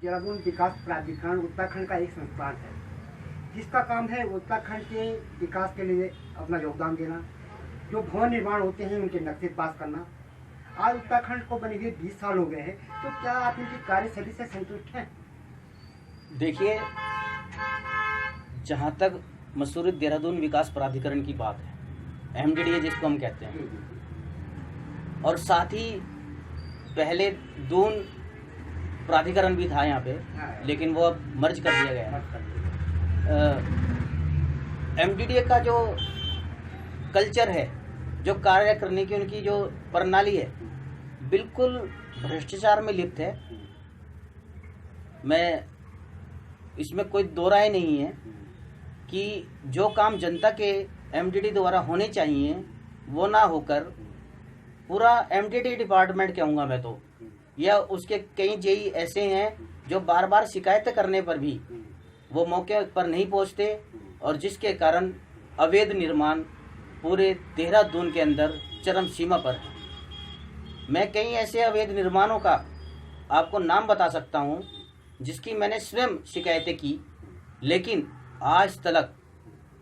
देहरादून विकास प्राधिकरण उत्तराखंड का एक संस्थान है जिसका काम है उत्तराखंड के विकास के लिए अपना योगदान देना, जो भवन निर्माण होते हैं उनके नक्शे पास करना। आज उत्तराखंड को बने हुए 20 साल हो गए हैं, तो क्या आप इनकी कार्यशैली से संतुष्ट हैं? देखिए, जहाँ तक मसूरी देहरादून विकास प्राधिकरण की बात है, MDDA जिसको हम कहते हैं, और साथ ही पहले दून प्राधिकरण भी था यहाँ पे, लेकिन वो अब मर्ज कर दिया गया। MDDA का जो कल्चर है, जो कार्य करने की उनकी जो प्रणाली है, बिल्कुल भ्रष्टाचार में लिप्त है। मैं इसमें कोई दो राय नहीं है कि जो काम जनता के MDDA द्वारा होने चाहिए वो ना होकर पूरा MDDA डिपार्टमेंट कहूँगा मैं तो, या उसके कई जेई ऐसे हैं जो बार बार शिकायत करने पर भी वो मौके पर नहीं पहुँचते, और जिसके कारण अवैध निर्माण पूरे देहरादून के अंदर चरम सीमा पर है। मैं कई ऐसे अवैध निर्माणों का आपको नाम बता सकता हूँ जिसकी मैंने स्वयं शिकायतें की, लेकिन आज तक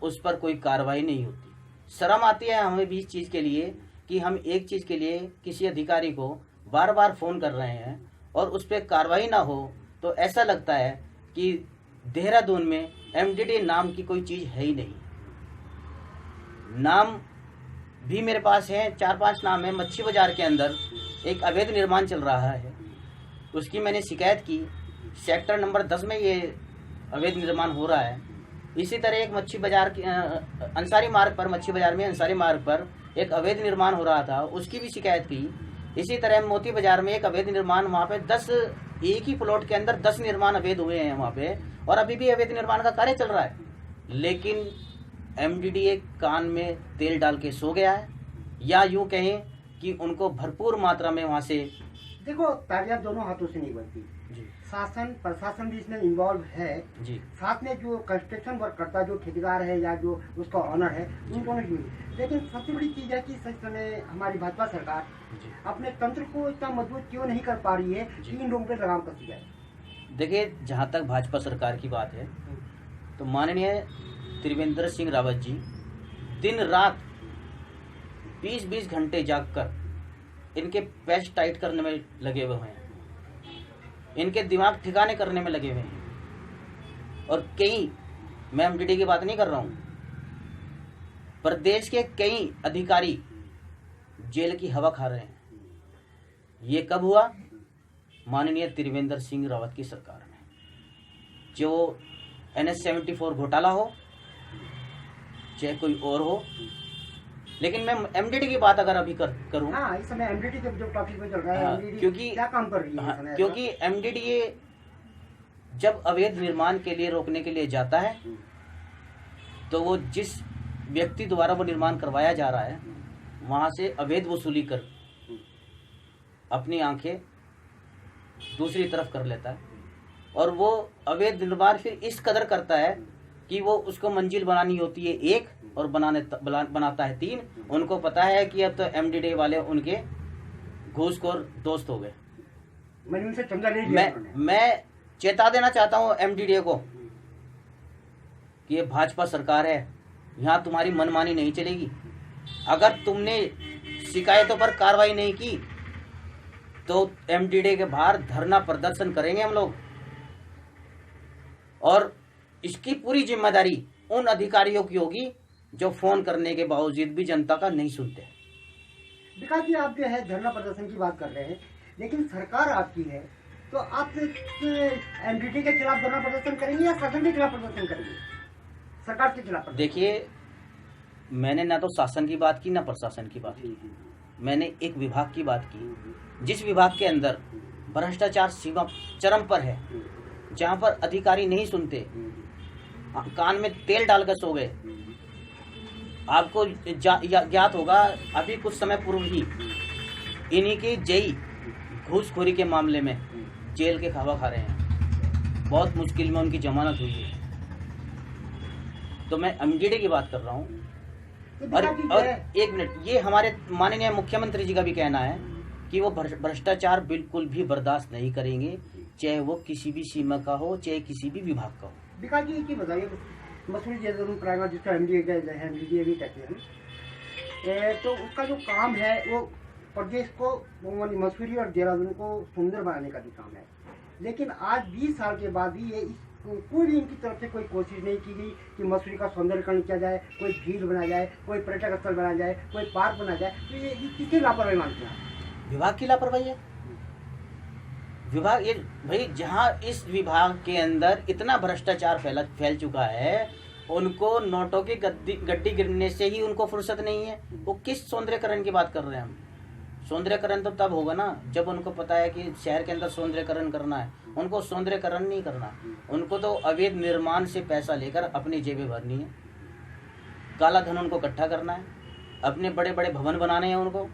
उस पर कोई कार्रवाई नहीं होती। शर्म आती है हमें भी इस चीज़ के लिए कि हम एक चीज़ के लिए किसी अधिकारी को बार बार फ़ोन कर रहे हैं और उस पर कार्रवाई ना हो, तो ऐसा लगता है कि देहरादून में MDDA नाम की कोई चीज़ है ही नहीं। नाम भी मेरे पास है, 4-5 नाम है। मच्छी बाजार के अंदर एक अवैध निर्माण चल रहा है, उसकी मैंने शिकायत की। सेक्टर नंबर 10 में ये अवैध निर्माण हो रहा है। इसी तरह एक मच्छी बाजार की अंसारी मार्ग पर, मच्छी बाजार में अंसारी मार्ग पर एक अवैध निर्माण हो रहा था, उसकी भी शिकायत की। इसी तरह मोती बाजार में एक अवैध निर्माण, वहाँ पे 10 एक ही प्लॉट के अंदर 10 निर्माण अवैध हुए हैं वहाँ पे, और अभी भी अवैध निर्माण का कार्य चल रहा है। लेकिन MDDA कान में तेल डाल के सो गया है, या यूं कहें कि उनको भरपूर मात्रा में वहाँ से देखो, तालियां दोनों हाथों से नहीं बनती जी। शासन प्रशासन भी इसमें इन्वॉल्व है जी। साथ में जो कंस्ट्रक्शन वर्क करता है, जो ठेकेदार है या जो उसका ऑनर है, उनको नहीं। लेकिन सबसे बड़ी चीज है कि इस समय हमारी भाजपा सरकार अपने तंत्र को इतना मजबूत क्यों नहीं कर पा रही है कि इन लोगों पर लगाम कसी जाए। देखिए, जहाँ तक भाजपा सरकार की बात है, तो माननीय त्रिवेंद्र सिंह रावत जी दिन रात 20-20 घंटे जागकर इनके पैच टाइट करने में लगे हुए हैं, इनके दिमाग ठिकाने करने में लगे हुए हैं। और कई, मैं MDDA की बात नहीं कर रहा हूँ, प्रदेश के कई अधिकारी जेल की हवा खा रहे हैं। ये कब हुआ? माननीय त्रिवेंद्र सिंह रावत की सरकार में, जो NH-74 घोटाला हो चाहे कोई और हो। लेकिन मैं MDDA की बात अगर अभी करूं, हाँ, इस समय MDDA जो टॉपिक में चल रहा है, MDDA क्योंकि क्या काम कर रही है? क्योंकि MDDA जब अवैध निर्माण के लिए रोकने के लिए जाता है, तो वो जिस व्यक्ति द्वारा वो निर्माण करवाया जा रहा है वहां से अवैध वसूली कर अपनी आंखें दूसरी तरफ कर लेता है, और वो अवैध निर्माण फिर इस कदर करता है कि वो उसको मंजिल बनानी होती है 1 और बनाता है 3। उनको पता है कि अब तो MDDA वाले उनके घूसखोर दोस्त हो गए। मैंने उनसे चंदा ले लिया। मैं चेता देना चाहता हूँ MDDA को कि ये भाजपा सरकार है, यहाँ तुम्हारी मनमानी नहीं चलेगी। अगर तुमने शिकायतों पर कार्रवाई नहीं की तो MDDA के बाहर धरना प्रदर्शन करेंगे हम लोग, और इसकी पूरी जिम्मेदारी उन अधिकारियों की होगी जो फोन करने के बावजूद भी जनता का नहीं सुनते। विकास जी, आप जो है धरना प्रदर्शन की बात कर रहे हैं, लेकिन सरकार आपकी है, तो आप MDDA के खिलाफ धरना प्रदर्शन करेंगे या शासन के खिलाफ प्रदर्शन करेंगे? सरकार के खिलाफ? देखिए, मैंने ना तो शासन की बात की ना प्रशासन की बात की, मैंने एक विभाग की बात की जिस विभाग के अंदर भ्रष्टाचार सीमा चरम पर है, जहाँ पर अधिकारी नहीं सुनते, कान में तेल डालकर सो गए। आपको ज्ञात होगा, अभी कुछ समय पूर्व ही इन्हीं के जेई घूसखोरी के मामले में जेल के हवा खा रहे हैं। बहुत मुश्किल में उनकी जमानत हुई है। तो मैं MDDA की बात कर रहा हूँ। और एक मिनट, ये हमारे माननीय मुख्यमंत्री जी का भी कहना है कि वो भ्रष्टाचार बिल्कुल भी बर्दाश्त नहीं करेंगे। चाहे वो किसी भी सीमा का हो, चाहे किसी भी विभाग का हो। विकास जी की बताइए, मसूरी देहरादून प्राइवेट जिसका एमडी भी कहते हैं, तो उसका जो काम है वो प्रदेश को मसूरी और देहरादून को सुंदर बनाने का भी काम है। लेकिन आज 20 साल के बाद भी ये कोई भी इनकी तरफ से कोई कोशिश नहीं की गई कि मसूरी का सौंदर्यकरण किया जाए, कोई झील बनाया जाए, कोई पर्यटक स्थल बनाया जाए, कोई पार्क बनाया जाए। तो ये किसकी लापरवाही मानते हैं? विभाग की लापरवाही है। विभाग ये भाई, जहाँ इस विभाग के अंदर इतना भ्रष्टाचार फैल चुका है, उनको नोटों की गड्डी गिरने से ही उनको फुर्सत नहीं है। वो किस सौंदर्यकरण की बात कर रहे हैं हम? सौंदर्यकरण तो तब होगा ना जब उनको पता है कि शहर के अंदर सौंदर्यकरण करना है। उनको सौंदर्यकरण नहीं करना, उनको तो अवैध निर्माण से पैसा लेकर अपनी जेबें भरनी है, काला धन उनको इकट्ठा करना है, अपने बड़े बड़े भवन बनाने हैं उनको,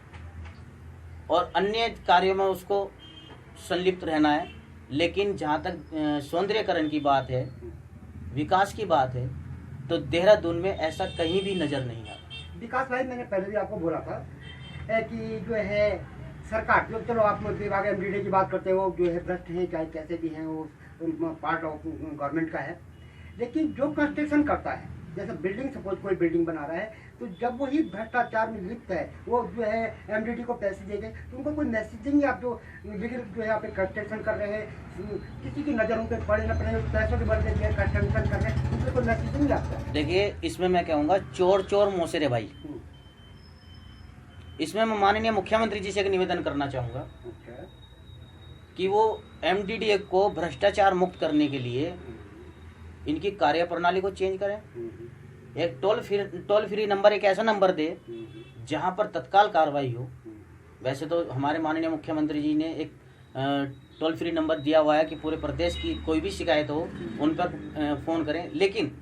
और अन्य कार्यों में उसको संलिप्त रहना है। लेकिन जहाँ तक सौंदर्यकरण की बात है, विकास की बात है, तो देहरादून में ऐसा कहीं भी नजर नहीं आता। विकास भाई, मैंने पहले भी आपको बोला था कि जो है सरकार, जो चलो आप विभाग एमडीडी की बात करते हो, जो है भ्रष्ट हैं, चाहे कैसे भी हैं, वो पार्ट ऑफ गवर्नमेंट का है। लेकिन जो कंस्ट्रक्शन करता है, जैसे बिल्डिंग, सपोज कोई बिल्डिंग बना रहा है, तो जब वही भ्रष्टाचार में लिप्त है, वो जो है एमडीडी को पैसे देंगे, तो उनको कोई मैसेज देंगे आप जो जो है यहाँ पे कंस्ट्रक्शन कर रहे हैं, किसी की नजर उन पर पड़े न पड़े, पैसों के बदले जो है कंस्ट्रक्शन कर रहे हैं, उनको कोई मैसेज देंगे आपको? देखिए, इसमें मैं कहूँगा चोर चोर मोसेरे भाई। इसमें मैं माननीय मुख्यमंत्री जी से एक निवेदन करना चाहूँगा कि वो एमडीडीए को भ्रष्टाचार मुक्त करने के लिए इनकी कार्यप्रणाली को चेंज करें। एक टोल फ्री नंबर, एक ऐसा नंबर दे जहां पर तत्काल कार्रवाई हो। वैसे तो हमारे माननीय मुख्यमंत्री जी ने एक टोल फ्री नंबर दिया हुआ है कि पूरे प्रदेश की कोई भी शिकायत हो उन पर फ़ोन करें। लेकिन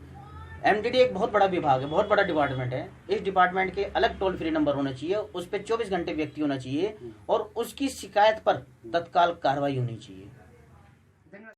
एमडीडी एक बहुत बड़ा विभाग है, बहुत बड़ा डिपार्टमेंट है। इस डिपार्टमेंट के अलग टोल फ्री नंबर होना चाहिए, उस पर 24 घंटे व्यक्ति होना चाहिए और उसकी शिकायत पर तत्काल कार्रवाई होनी चाहिए।